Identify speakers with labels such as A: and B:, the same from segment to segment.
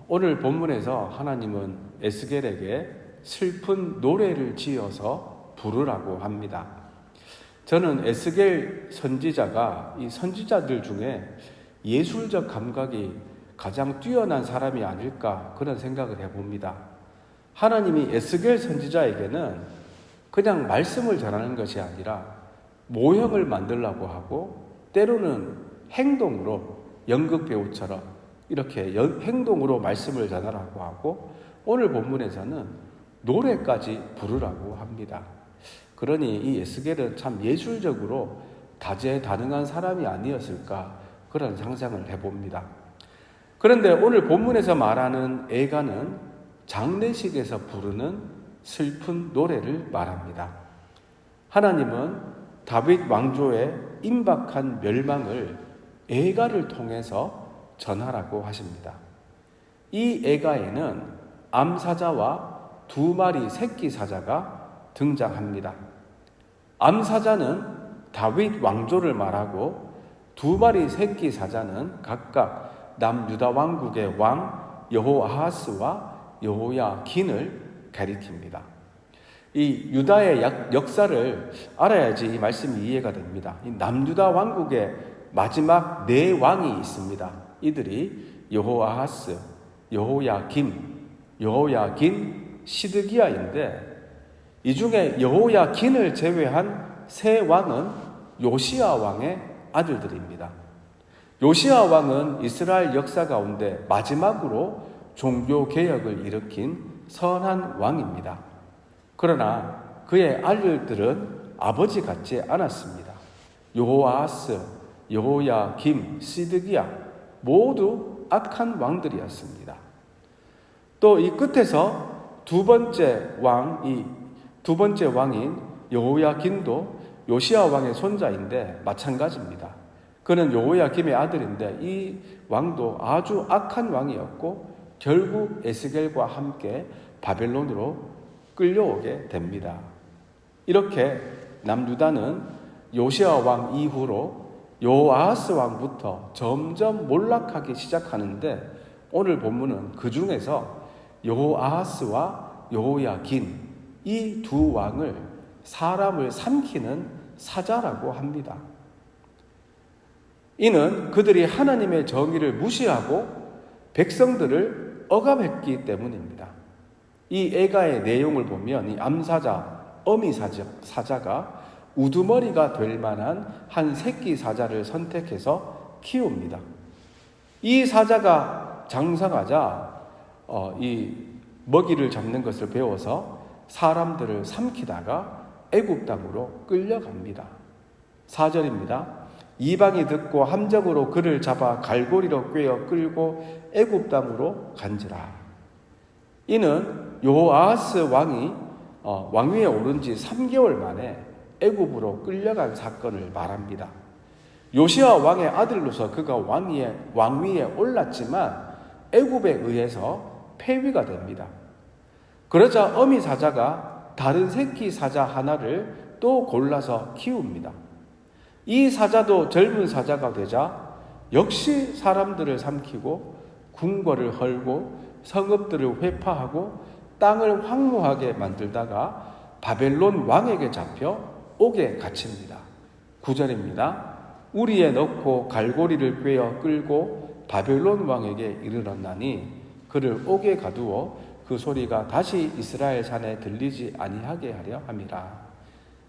A: 오늘 본문에서 하나님은 에스겔에게 슬픈 노래를 지어서 부르라고 합니다. 저는 에스겔 선지자가 이 선지자들 중에 예술적 감각이 가장 뛰어난 사람이 아닐까 그런 생각을 해봅니다. 하나님이 에스겔 선지자에게는 그냥 말씀을 전하는 것이 아니라 모형을 만들려고 하고 때로는 행동으로 연극 배우처럼 이렇게 행동으로 말씀을 전하라고 하고 오늘 본문에서는 노래까지 부르라고 합니다. 그러니 이 에스겔은 참 예술적으로 다재다능한 사람이 아니었을까 그런 상상을 해봅니다. 그런데 오늘 본문에서 말하는 애가는 장례식에서 부르는 슬픈 노래를 말합니다. 하나님은 다윗 왕조의 임박한 멸망을 애가를 통해서 전하라고 하십니다. 이 애가에는 암사자와 2마리 새끼 사자가 등장합니다. 암사자는 다윗 왕조를 말하고 2마리 새끼 사자는 각각 남유다 왕국의 왕 여호아하스와 여호야긴을 가리킵니다. 이 유다의 역사를 알아야지 이 말씀이 이해가 됩니다. 이 남유다 왕국의 마지막 4왕이 있습니다. 이들이 여호아하스, 여호야김, 여호야긴, 시드기야인데 이 중에 여호야긴을 제외한 3왕은 요시야 왕의 아들들입니다. 요시야 왕은 이스라엘 역사 가운데 마지막으로 종교개혁을 일으킨 선한 왕입니다. 그러나 그의 아들들은 아버지 같지 않았습니다. 여호아하스, 여호야김, 시드기야 모두 악한 왕들이었습니다. 또 이 끝에서 두 번째 왕인 여호야긴도 요시야 왕의 손자인데 마찬가지입니다. 그는 여호야김의 아들인데 이 왕도 아주 악한 왕이었고 결국 에스겔과 함께 바벨론으로 끌려오게 됩니다. 이렇게 남유다는 요시야 왕 이후로 여호아하스 왕부터 점점 몰락하기 시작하는데 오늘 본문은 그 중에서 여호아하스와 여호야긴 이 2왕을 사람을 삼키는 사자라고 합니다. 이는 그들이 하나님의 정의를 무시하고 백성들을 억압했기 때문입니다. 이 애가의 내용을 보면 이 암사자, 어미 사자가 우두머리가 될 만한 한 새끼 사자를 선택해서 키웁니다. 이 사자가 장성하자 이 먹이를 잡는 것을 배워서 사람들을 삼키다가 애굽 땅으로 끌려갑니다. 4절입니다. 이방이 듣고 함정으로 그를 잡아 갈고리로 꿰어 끌고 애굽 땅으로 간지라. 이는 여호아하스 왕이 왕위에 오른 지 3개월 만에 애굽으로 끌려간 사건을 말합니다. 요시야 왕의 아들로서 그가 왕위에 올랐지만 애굽에 의해서 폐위가 됩니다. 그러자 어미 사자가 다른 새끼 사자 하나를 또 골라서 키웁니다. 이 사자도 젊은 사자가 되자 역시 사람들을 삼키고 궁궐을 헐고 성읍들을 회파하고 땅을 황무하게 만들다가 바벨론 왕에게 잡혀 옥에 갇힙니다. 9절입니다. 우리에 넣고 갈고리를 꿰어 끌고 바벨론 왕에게 이르렀나니 그를 옥에 가두어 그 소리가 다시 이스라엘 산에 들리지 아니하게 하려 함이라.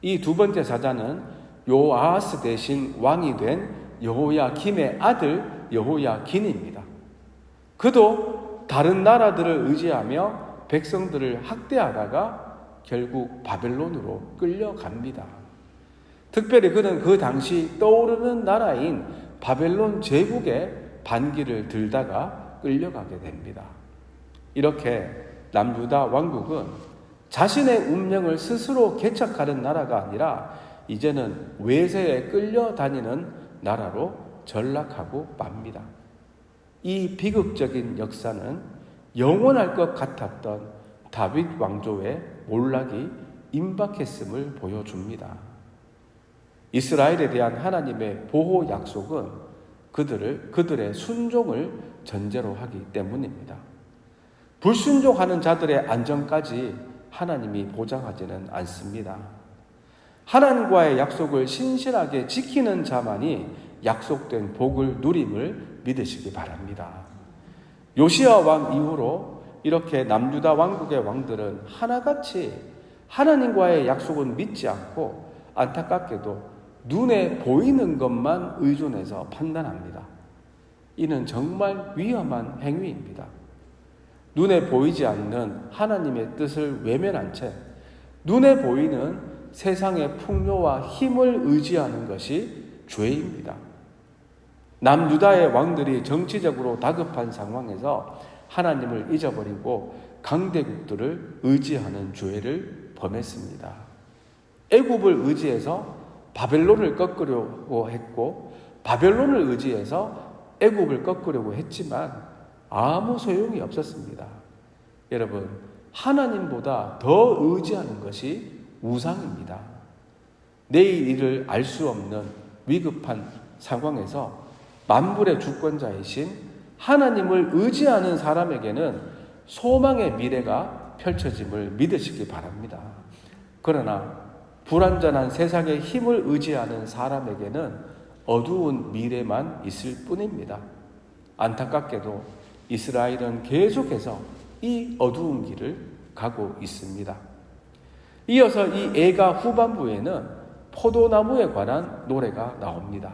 A: 이 2번째 사자는 요아하스 대신 왕이 된 여호야김의 아들 여호야긴입니다. 그도 다른 나라들을 의지하며 백성들을 학대하다가 결국 바벨론으로 끌려갑니다. 특별히 그는 그 당시 떠오르는 나라인 바벨론 제국의 반기를 들다가 끌려가게 됩니다. 이렇게 남유다 왕국은 자신의 운명을 스스로 개척하는 나라가 아니라 이제는 외세에 끌려다니는 나라로 전락하고 맙니다. 이 비극적인 역사는 영원할 것 같았던 다윗 왕조의 몰락이 임박했음을 보여줍니다. 이스라엘에 대한 하나님의 보호 약속은 그들의 순종을 전제로 하기 때문입니다. 불순종하는 자들의 안전까지 하나님이 보장하지는 않습니다. 하나님과의 약속을 신실하게 지키는 자만이 약속된 복을 누림을 믿으시기 바랍니다. 요시야 왕 이후로 이렇게 남유다 왕국의 왕들은 하나같이 하나님과의 약속은 믿지 않고 안타깝게도 눈에 보이는 것만 의존해서 판단합니다. 이는 정말 위험한 행위입니다. 눈에 보이지 않는 하나님의 뜻을 외면한 채 눈에 보이는 세상의 풍요와 힘을 의지하는 것이 죄입니다. 남유다의 왕들이 정치적으로 다급한 상황에서 하나님을 잊어버리고 강대국들을 의지하는 죄를 범했습니다. 애굽을 의지해서 바벨론을 꺾으려고 했고 바벨론을 의지해서 애굽을 꺾으려고 했지만 아무 소용이 없었습니다. 여러분, 하나님보다 더 의지하는 것이 우상입니다. 내일 일을 알 수 없는 위급한 상황에서 만물의 주권자이신 하나님을 의지하는 사람에게는 소망의 미래가 펼쳐짐을 믿으시기 바랍니다. 그러나 불완전한 세상의 힘을 의지하는 사람에게는 어두운 미래만 있을 뿐입니다. 안타깝게도 이스라엘은 계속해서 이 어두운 길을 가고 있습니다. 이어서 이 애가 후반부에는 포도나무에 관한 노래가 나옵니다.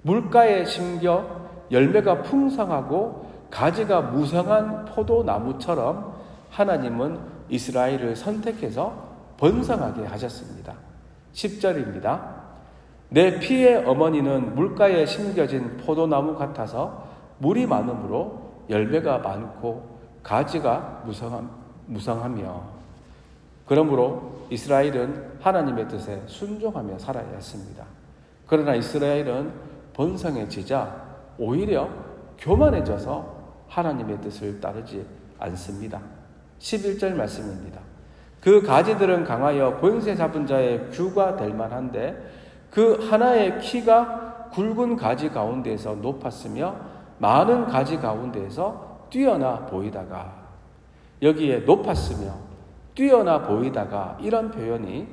A: 물가에 심겨 열매가 풍성하고 가지가 무성한 포도나무처럼 하나님은 이스라엘을 선택해서 번성하게 하셨습니다. 10절입니다. 내 피의 어머니는 물가에 심겨진 포도나무 같아서 물이 많으므로 열매가 많고 가지가 무성하며 그러므로 이스라엘은 하나님의 뜻에 순종하며 살아야 했습니다. 그러나 이스라엘은 번성해지자 오히려 교만해져서 하나님의 뜻을 따르지 않습니다. 11절 말씀입니다. 그 가지들은 강하여 권세 잡은 자의 규가 될 만한데 그 하나의 키가 굵은 가지 가운데에서 높았으며 많은 가지 가운데에서 뛰어나 보이다가 여기에 높았으며 뛰어나 보이다가 이런 표현이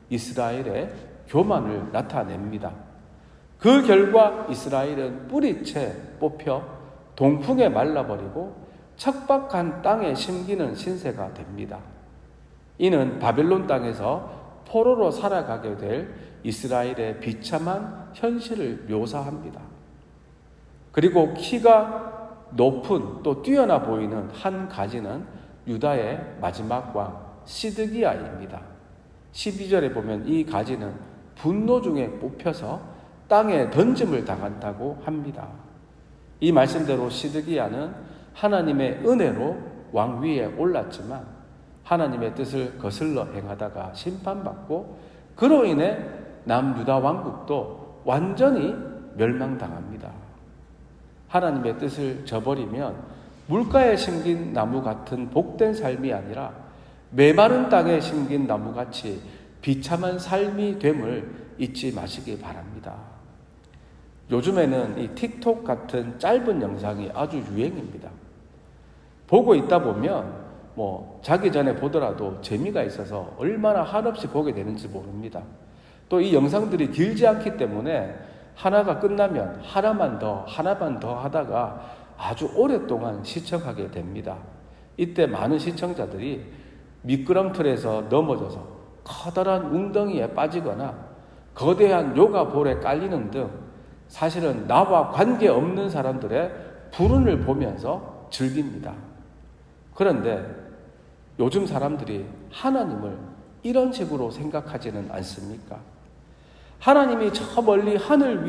A: 이스라엘의 교만을 나타냅니다. 그 결과 이스라엘은 뿌리채 뽑혀 동풍에 말라버리고 척박한 땅에 심기는 신세가 됩니다. 이는 바벨론 땅에서 포로로 살아가게 될 이스라엘의 비참한 현실을 묘사합니다. 그리고 키가 높은 또 뛰어나 보이는 한 가지는 유다의 마지막 왕 시드기야입니다. 12절에 보면 이 가지는 분노 중에 뽑혀서 땅에 던짐을 당한다고 합니다. 이 말씀대로 시드기야는 하나님의 은혜로 왕 위에 올랐지만 하나님의 뜻을 거슬러 행하다가 심판받고 그로 인해 남유다 왕국도 완전히 멸망당합니다. 하나님의 뜻을 저버리면 물가에 심긴 나무 같은 복된 삶이 아니라 메마른 땅에 심긴 나무같이 비참한 삶이 됨을 잊지 마시기 바랍니다. 요즘에는 이 틱톡 같은 짧은 영상이 아주 유행입니다. 보고 있다 보면 자기 전에 보더라도 재미가 있어서 얼마나 한없이 보게 되는지 모릅니다. 또 이 영상들이 길지 않기 때문에 하나가 끝나면 하나만 더 하다가 아주 오랫동안 시청하게 됩니다. 이때 많은 시청자들이 미끄럼틀에서 넘어져서 커다란 웅덩이에 빠지거나 거대한 요가볼에 깔리는 등 사실은 나와 관계없는 사람들의 불운을 보면서 즐깁니다. 그런데 요즘 사람들이 하나님을 이런 식으로 생각하지는 않습니까? 하나님이 저 멀리 하늘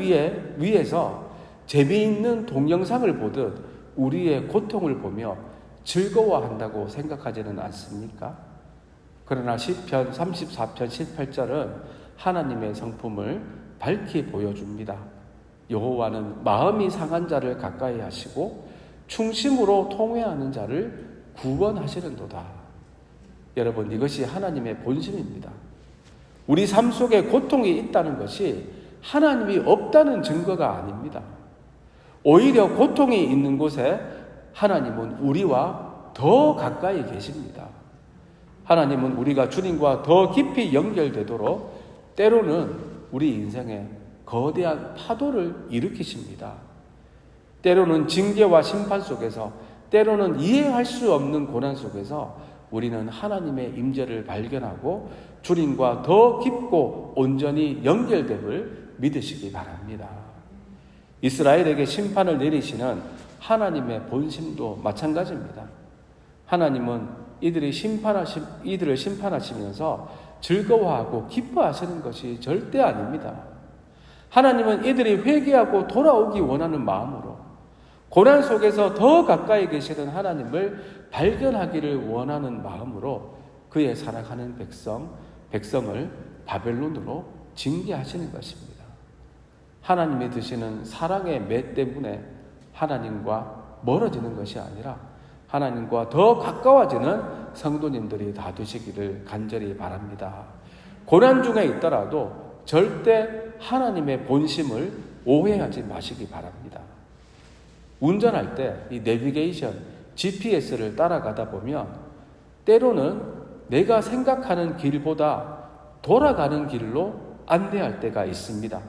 A: 위에서 재미있는 동영상을 보듯 우리의 고통을 보며 즐거워한다고 생각하지는 않습니까? 그러나 시편 34편 18절은 하나님의 성품을 밝히 보여줍니다. 여호와는 마음이 상한 자를 가까이 하시고 충심으로 통회하는 자를 구원하시는도다. 여러분, 이것이 하나님의 본심입니다. 우리 삶 속에 고통이 있다는 것이 하나님이 없다는 증거가 아닙니다. 오히려 고통이 있는 곳에 하나님은 우리와 더 가까이 계십니다. 하나님은 우리가 주님과 더 깊이 연결되도록 때로는 우리 인생에 거대한 파도를 일으키십니다. 때로는 징계와 심판 속에서, 때로는 이해할 수 없는 고난 속에서 우리는 하나님의 임재를 발견하고 주님과 더 깊고 온전히 연결됨을 믿으시기 바랍니다. 이스라엘에게 심판을 내리시는 하나님의 본심도 마찬가지입니다. 하나님은 이들을 심판하시면서 즐거워하고 기뻐하시는 것이 절대 아닙니다. 하나님은 이들이 회개하고 돌아오기 원하는 마음으로, 고난 속에서 더 가까이 계시는 하나님을 발견하기를 원하는 마음으로 그의 사랑하는 백성을 바벨론으로 징계하시는 것입니다. 하나님이 드시는 사랑의 매 때문에 하나님과 멀어지는 것이 아니라 하나님과 더 가까워지는 성도님들이 다 되시기를 간절히 바랍니다. 고난 중에 있더라도 절대 하나님의 본심을 오해하지 마시기 바랍니다. 운전할 때 이 내비게이션, GPS를 따라가다 보면 때로는 내가 생각하는 길보다 돌아가는 길로 안내할 때가 있습니다.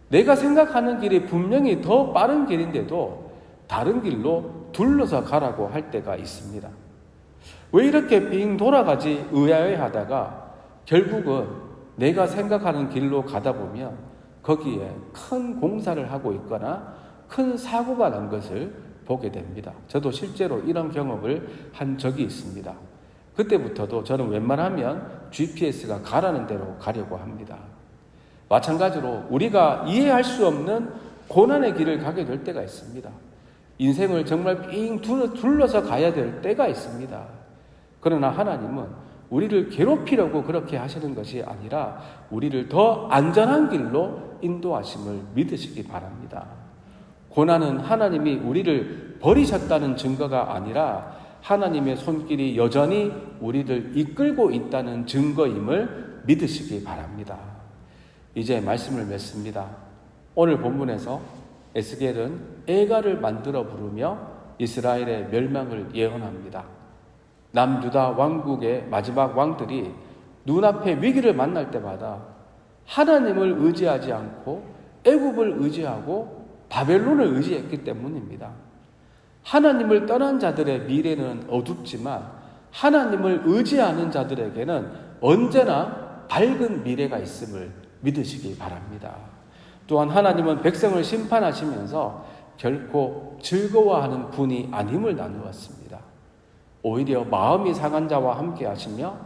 A: 내가 생각하는 길이 분명히 더 빠른 길인데도 다른 길로 둘러서 가라고 할 때가 있습니다. 왜 이렇게 빙 돌아가지 의아해하다가 결국은 내가 생각하는 길로 가다 보면 거기에 큰 공사를 하고 있거나 큰 사고가 난 것을 보게 됩니다. 저도 실제로 이런 경험을 한 적이 있습니다. 그때부터도 저는 웬만하면 GPS가 가라는 대로 가려고 합니다. 마찬가지로 우리가 이해할 수 없는 고난의 길을 가게 될 때가 있습니다. 인생을 정말 삥 둘러서 가야 될 때가 있습니다. 그러나 하나님은 우리를 괴롭히려고 그렇게 하시는 것이 아니라 우리를 더 안전한 길로 인도하심을 믿으시기 바랍니다. 고난은 하나님이 우리를 버리셨다는 증거가 아니라 하나님의 손길이 여전히 우리를 이끌고 있다는 증거임을 믿으시기 바랍니다. 이제 말씀을 맺습니다. 오늘 본문에서 에스겔은 애가를 만들어 부르며 이스라엘의 멸망을 예언합니다. 남유다 왕국의 마지막 왕들이 눈앞에 위기를 만날 때마다 하나님을 의지하지 않고 애굽을 의지하고 바벨론을 의지했기 때문입니다. 하나님을 떠난 자들의 미래는 어둡지만 하나님을 의지하는 자들에게는 언제나 밝은 미래가 있음을 믿으시기 바랍니다. 또한 하나님은 백성을 심판하시면서 결코 즐거워하는 분이 아님을 나누었습니다. 오히려 마음이 상한 자와 함께 하시며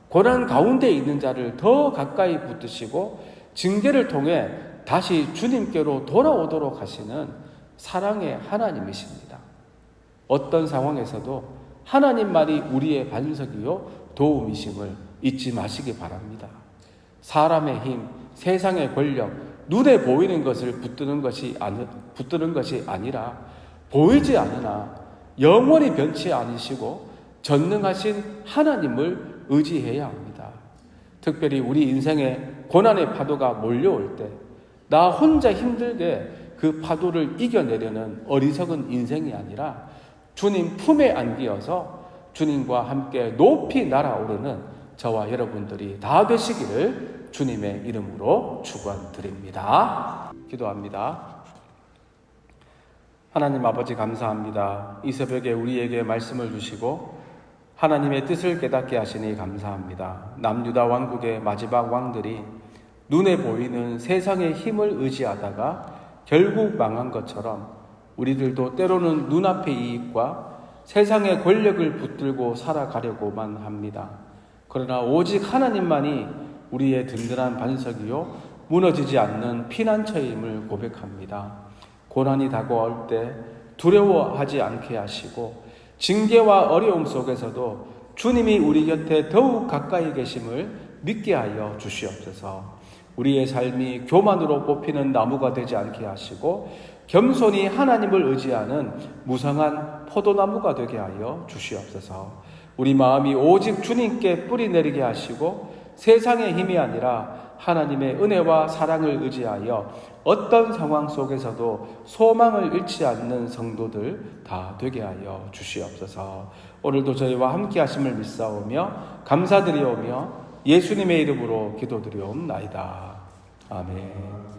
A: 고난 가운데 있는 자를 더 가까이 붙드시고 징계를 통해 다시 주님께로 돌아오도록 하시는 사랑의 하나님이십니다. 어떤 상황에서도 하나님만이 우리의 반석이요 도움이심을 잊지 마시기 바랍니다. 사람의 힘, 세상의 권력, 눈에 보이는 것을 붙드는 것이 아니라 보이지 않으나 영원히 변치 않으시고 전능하신 하나님을 의지해야 합니다. 특별히 우리 인생에 고난의 파도가 몰려올 때 나 혼자 힘들게 그 파도를 이겨내려는 어리석은 인생이 아니라 주님 품에 안기어서 주님과 함께 높이 날아오르는 저와 여러분들이 다 되시기를 주님의 이름으로 축원드립니다. 기도합니다. 하나님 아버지 감사합니다. 이 새벽에 우리에게 말씀을 주시고 하나님의 뜻을 깨닫게 하시니 감사합니다. 남유다 왕국의 마지막 왕들이 눈에 보이는 세상의 힘을 의지하다가 결국 망한 것처럼 우리들도 때로는 눈앞의 이익과 세상의 권력을 붙들고 살아가려고만 합니다. 그러나 오직 하나님만이 우리의 든든한 반석이요 무너지지 않는 피난처임을 고백합니다. 고난이 다가올 때 두려워하지 않게 하시고 징계와 어려움 속에서도 주님이 우리 곁에 더욱 가까이 계심을 믿게 하여 주시옵소서. 우리의 삶이 교만으로 뽑히는 나무가 되지 않게 하시고 겸손히 하나님을 의지하는 무성한 포도나무가 되게 하여 주시옵소서. 우리 마음이 오직 주님께 뿌리 내리게 하시고 세상의 힘이 아니라 하나님의 은혜와 사랑을 의지하여 어떤 상황 속에서도 소망을 잃지 않는 성도들 다 되게 하여 주시옵소서. 오늘도 저희와 함께 하심을 믿사오며 감사드리오며 예수님의 이름으로 기도드리옵나이다. 아멘.